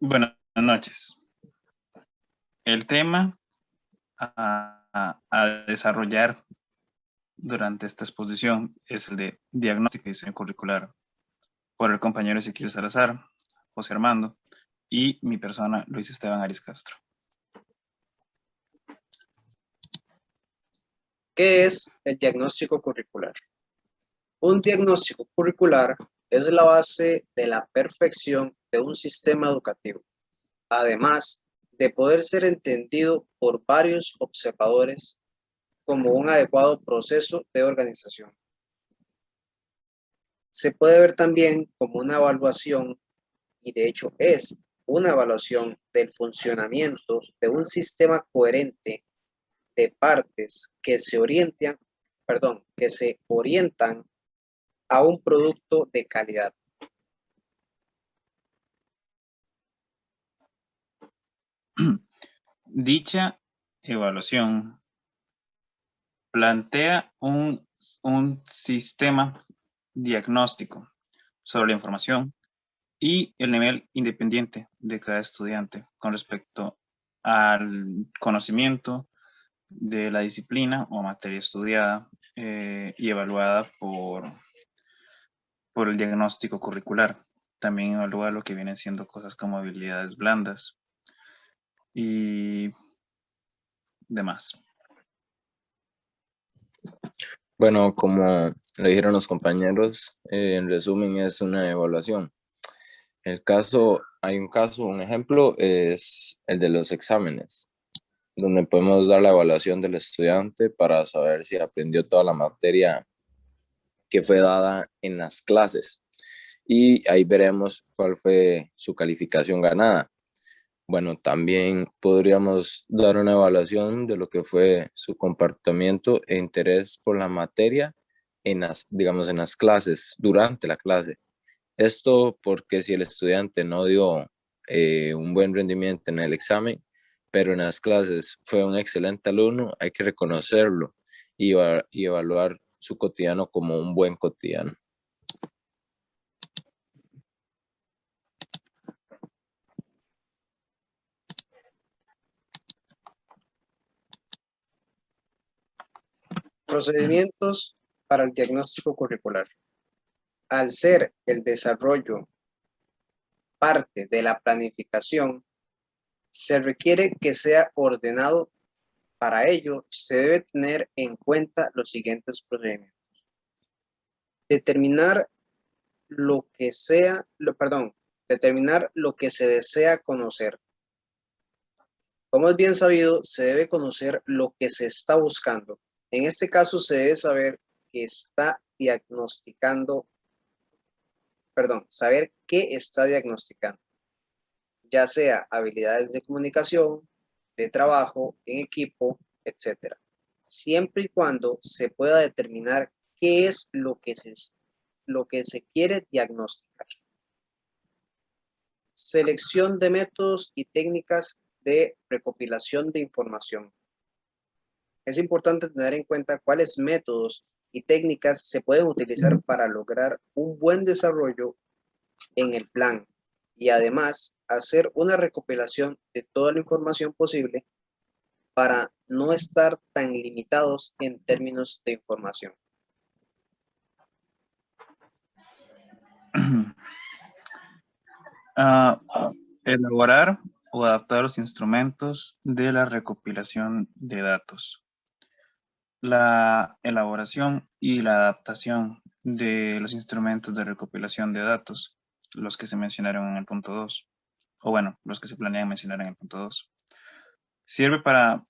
Buenas noches. El tema a desarrollar durante esta exposición es el de diagnóstico y diseño curricular por el compañero Ezequiel Salazar, José Armando y mi persona, Luis Esteban Aris Castro. ¿Qué es el diagnóstico curricular? Un diagnóstico curricular es la base de la perfección de un sistema educativo, además de poder ser entendido por varios observadores como un adecuado proceso de organización. Se puede ver también como una evaluación, y de hecho es una evaluación del funcionamiento de un sistema coherente de partes que se orientan a un producto de calidad. Dicha evaluación plantea un sistema diagnóstico sobre la información y el nivel independiente de cada estudiante con respecto al conocimiento de la disciplina o materia estudiada y evaluada por el diagnóstico curricular. También evalúa lo que vienen siendo cosas como habilidades blandas y demás. Bueno, como le dijeron los compañeros, en resumen es una evaluación. Un ejemplo es el de los exámenes, donde podemos dar la evaluación del estudiante para saber si aprendió toda la materia que fue dada en las clases. Y ahí veremos cuál fue su calificación ganada. Bueno, también podríamos dar una evaluación de lo que fue su comportamiento e interés por la materia digamos, en las clases, durante la clase. Esto porque si el estudiante no dio un buen rendimiento en el examen, pero en las clases fue un excelente alumno, hay que reconocerlo y evaluar su cotidiano como un buen cotidiano. Procedimientos para el diagnóstico curricular. Al ser el desarrollo parte de la planificación, se requiere que sea ordenado. Para ello, se debe tener en cuenta los siguientes procedimientos. Determinar determinar lo que se desea conocer. Como es bien sabido, se debe conocer lo que se está buscando. En este caso, se debe saber que está diagnosticando, saber qué está diagnosticando, ya sea habilidades de comunicación, de trabajo, en equipo, etc. Siempre y cuando se pueda determinar qué es lo que se quiere diagnosticar. Selección de métodos y técnicas de recopilación de información. Es importante tener en cuenta cuáles métodos y técnicas se pueden utilizar para lograr un buen desarrollo en el plan y además hacer una recopilación de toda la información posible para no estar tan limitados en términos de información. Elaborar o adaptar los instrumentos de la recopilación de datos. La elaboración y la adaptación de los instrumentos de recopilación de datos, los que se mencionaron en el punto 2, o bueno, los que se planean mencionar en el punto 2, sirve para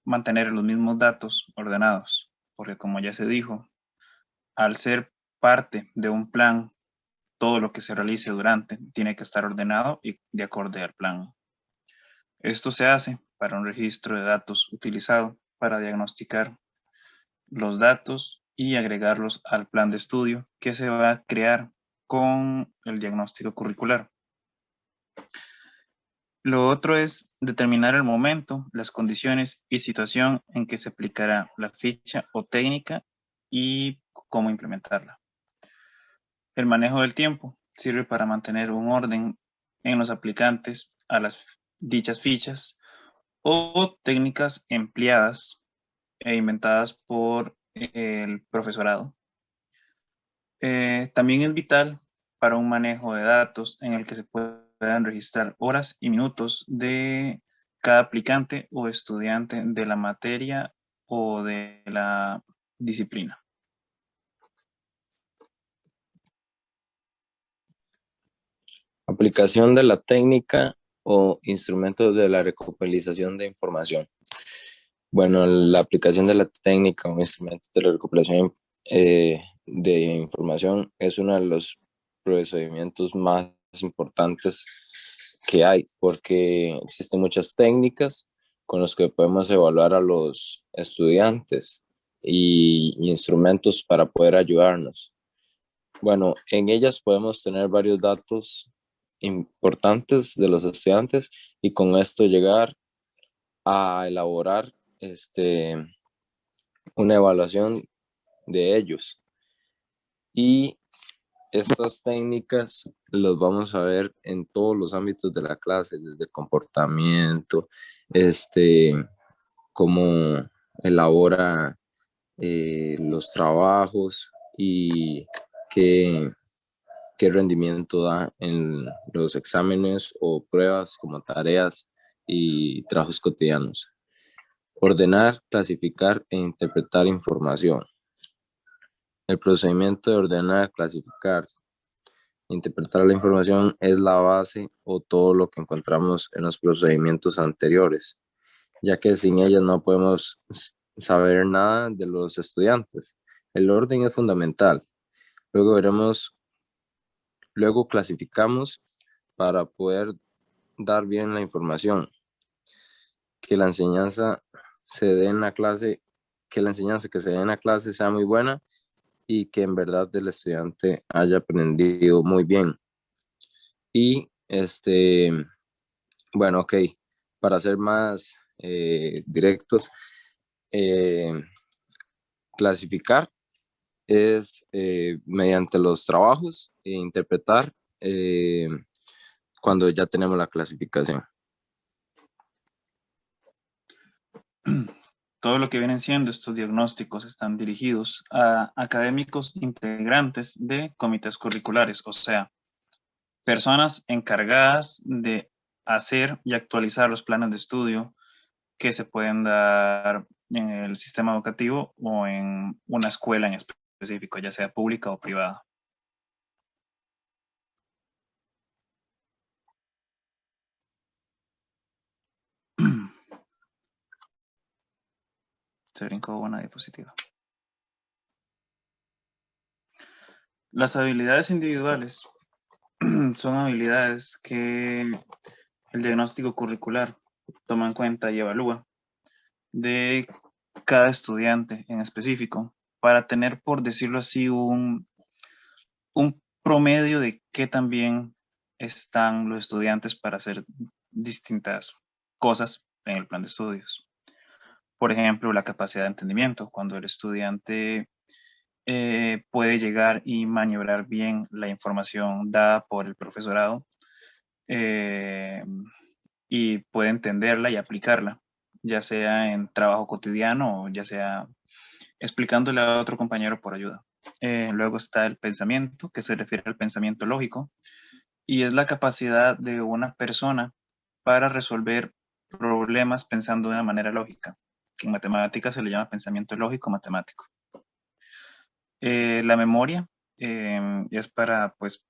mantener los mismos datos ordenados, porque como ya se dijo, al ser parte de un plan, todo lo que se realice durante tiene que estar ordenado y de acuerdo al plan. Esto se hace para un registro de datos utilizado para diagnosticar los datos y agregarlos al plan de estudio que se va a crear con el diagnóstico curricular. Lo otro es determinar el momento, las condiciones y situación en que se aplicará la ficha o técnica y cómo implementarla. El manejo del tiempo sirve para mantener un orden en los aplicantes a las dichas fichas o técnicas empleadas e inventadas por el profesorado. También es vital para un manejo de datos en el que se puedan registrar horas y minutos de cada aplicante o estudiante de la materia o de la disciplina. Aplicación de la técnica o instrumentos de la recopilación de información. Bueno, la aplicación de la técnica o instrumentos de la recopilación de información es uno de los procedimientos más importantes que hay, porque existen muchas técnicas con las que podemos evaluar a los estudiantes y instrumentos para poder ayudarnos. Bueno, en ellas podemos tener varios datos importantes de los estudiantes y con esto llegar a elaborar una evaluación de ellos. Y estas técnicas los vamos a ver en todos los ámbitos de la clase, desde el comportamiento, cómo elabora los trabajos y qué rendimiento da en los exámenes o pruebas como tareas y trabajos cotidianos. Ordenar, clasificar e interpretar información. El procedimiento de ordenar, clasificar, interpretar la información es la base o todo lo que encontramos en los procedimientos anteriores, ya que sin ella no podemos saber nada de los estudiantes. El orden es fundamental. Luego clasificamos para poder dar bien la información, que la enseñanza se dé en la clase, que la enseñanza que se dé en la clase sea muy buena y que en verdad el estudiante haya aprendido muy bien. Y bueno, ok, para ser más directos, clasificar es mediante los trabajos e interpretar cuando ya tenemos la clasificación. Todo lo que vienen siendo estos diagnósticos están dirigidos a académicos integrantes de comités curriculares, o sea, personas encargadas de hacer y actualizar los planes de estudio que se pueden dar en el sistema educativo o en una escuela en específico, ya sea pública o privada. Se brincó una diapositiva. Las habilidades individuales son habilidades que el diagnóstico curricular toma en cuenta y evalúa de cada estudiante en específico para tener, por decirlo así, un promedio de qué tan bien están los estudiantes para hacer distintas cosas en el plan de estudios. Por ejemplo, la capacidad de entendimiento, cuando el estudiante puede llegar y maniobrar bien la información dada por el profesorado y puede entenderla y aplicarla, ya sea en trabajo cotidiano o ya sea explicándole a otro compañero por ayuda. Luego está el pensamiento, que se refiere al pensamiento lógico, y es la capacidad de una persona para resolver problemas pensando de una manera lógica, que en matemáticas se le llama pensamiento lógico matemático. La memoria es para, pues,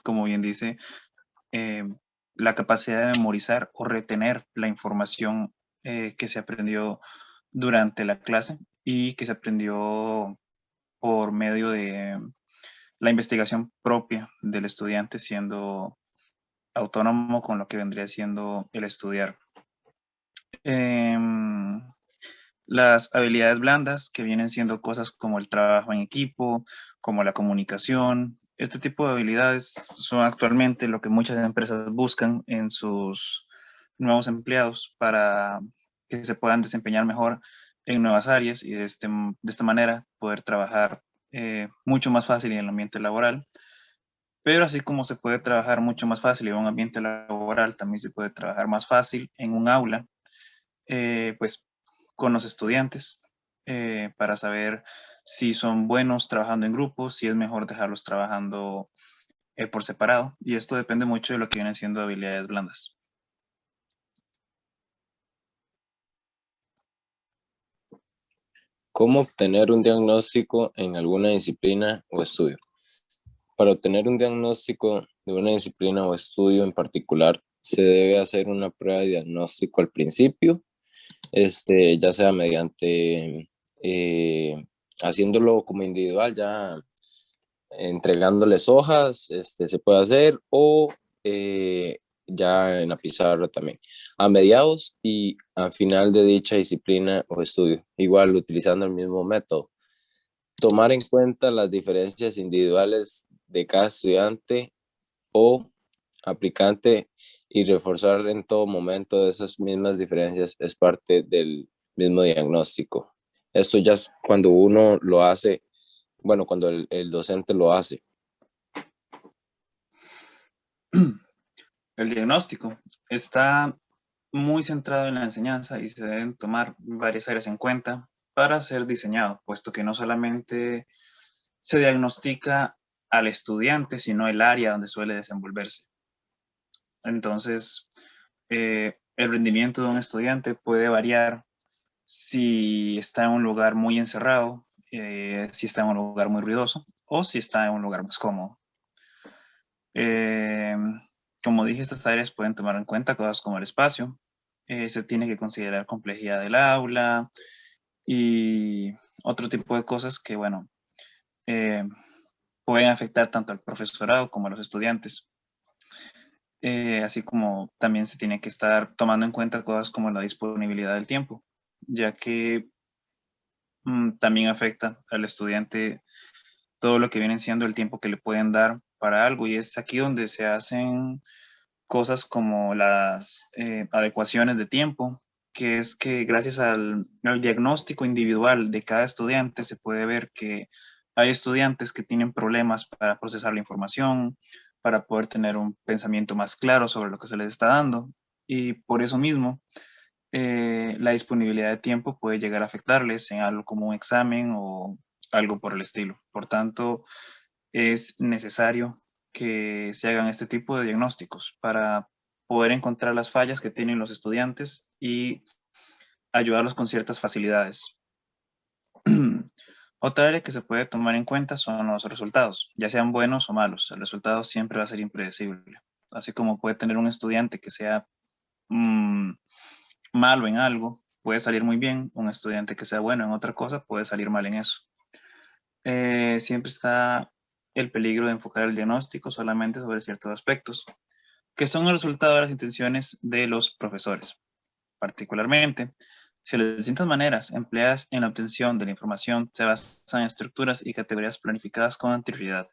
como bien dice, la capacidad de memorizar o retener la información que se aprendió durante la clase y que se aprendió por medio de la investigación propia del estudiante, siendo autónomo con lo que vendría siendo el estudiar. Las habilidades blandas, que vienen siendo cosas como el trabajo en equipo, como la comunicación. Este tipo de habilidades son actualmente lo que muchas empresas buscan en sus nuevos empleados para que se puedan desempeñar mejor en nuevas áreas y de esta manera poder trabajar mucho más fácil en el ambiente laboral. Pero así como se puede trabajar mucho más fácil en un ambiente laboral, también se puede trabajar más fácil en un aula, pues con los estudiantes, para saber si son buenos trabajando en grupos, si es mejor dejarlos trabajando por separado. Y esto depende mucho de lo que vienen siendo habilidades blandas. ¿Cómo obtener un diagnóstico en alguna disciplina o estudio? Para obtener un diagnóstico de una disciplina o estudio en particular, se debe hacer una prueba de diagnóstico al principio, ya sea mediante haciéndolo como individual, ya entregándoles hojas, se puede hacer, o ya en la pizarra también, a mediados y al final de dicha disciplina o estudio, igual utilizando el mismo método. Tomar en cuenta las diferencias individuales de cada estudiante o aplicante y reforzar en todo momento esas mismas diferencias es parte del mismo diagnóstico. Esto ya es cuando uno lo hace, bueno, cuando el docente lo hace. El diagnóstico está muy centrado en la enseñanza y se deben tomar varias áreas en cuenta para ser diseñado, puesto que no solamente se diagnostica al estudiante, sino el área donde suele desenvolverse. Entonces, el rendimiento de un estudiante puede variar si está en un lugar muy encerrado, si está en un lugar muy ruidoso o si está en un lugar más cómodo. Eh, Como dije, estas áreas pueden tomar en cuenta cosas como el espacio, se tiene que considerar complejidad del aula y otro tipo de cosas que, bueno, eh, pueden afectar tanto al profesorado como a los estudiantes. Así como también se tiene que estar tomando en cuenta cosas como la disponibilidad del tiempo, ya que también afecta al estudiante todo lo que viene siendo el tiempo que le pueden dar para algo. Y es aquí donde se hacen cosas como las adecuaciones de tiempo, que es que gracias al diagnóstico individual de cada estudiante se puede ver que hay estudiantes que tienen problemas para procesar la información, para poder tener un pensamiento más claro sobre lo que se les está dando. Y por eso mismo, la disponibilidad de tiempo puede llegar a afectarles en algo como un examen o algo por el estilo. Por tanto, es necesario que se hagan este tipo de diagnósticos para poder encontrar las fallas que tienen los estudiantes y ayudarlos con ciertas facilidades. Otra área que se puede tomar en cuenta son los resultados, ya sean buenos o malos. El resultado siempre va a ser impredecible. Así como puede tener un estudiante que sea malo en algo, puede salir muy bien. Un estudiante que sea bueno en otra cosa puede salir mal en eso. Siempre está el peligro de enfocar el diagnóstico solamente sobre ciertos aspectos, que son el resultado de las intenciones de los profesores. Particularmente, si las distintas maneras empleadas en la obtención de la información se basan en estructuras y categorías planificadas con anterioridad.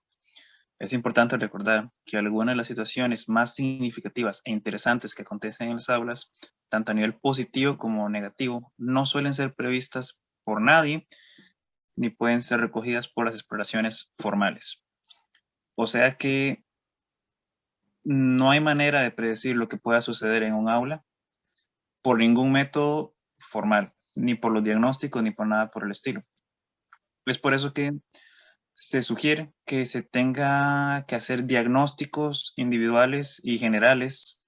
Es importante recordar que algunas de las situaciones más significativas e interesantes que acontecen en las aulas, tanto a nivel positivo como negativo, no suelen ser previstas por nadie ni pueden ser recogidas por las exploraciones formales. O sea que no hay manera de predecir lo que pueda suceder en un aula por ningún método formal, ni por los diagnósticos, ni por nada por el estilo. Es por eso que se sugiere que se tenga que hacer diagnósticos individuales y generales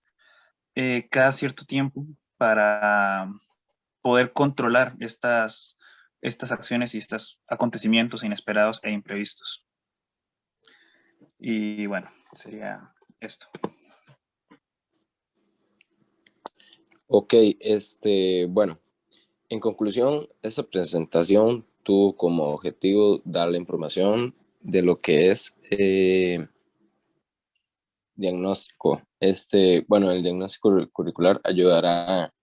cada cierto tiempo para poder controlar estas acciones y estos acontecimientos inesperados e imprevistos. Y bueno, sería esto. Ok, bueno, en conclusión, esta presentación tuvo como objetivo dar la información de lo que es diagnóstico. Bueno, el diagnóstico curricular ayudará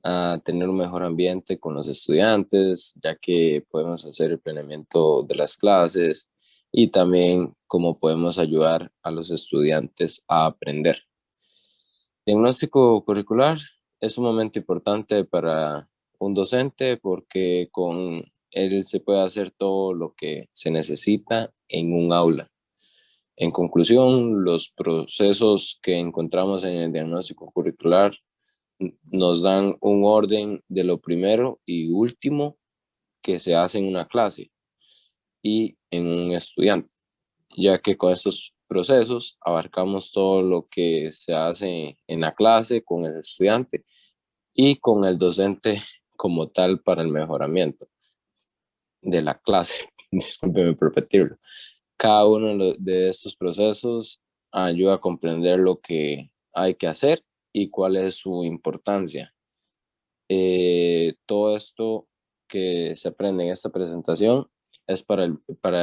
a tener un mejor ambiente con los estudiantes, ya que podemos hacer el planeamiento de las clases y también cómo podemos ayudar a los estudiantes a aprender. Diagnóstico curricular es un momento importante para un docente porque con él se puede hacer todo lo que se necesita en un aula. En conclusión, los procesos que encontramos en el diagnóstico curricular nos dan un orden de lo primero y último que se hace en una clase y en un estudiante, ya que con estos procesos abarcamos todo lo que se hace en la clase con el estudiante y con el docente como tal para el mejoramiento de la clase. Discúlpeme por repetirlo. Cada uno de estos procesos ayuda a comprender lo que hay que hacer y cuál es su importancia. Todo esto que se aprende en esta presentación es para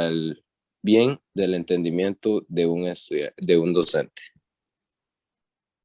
el bien del entendimiento de un docente.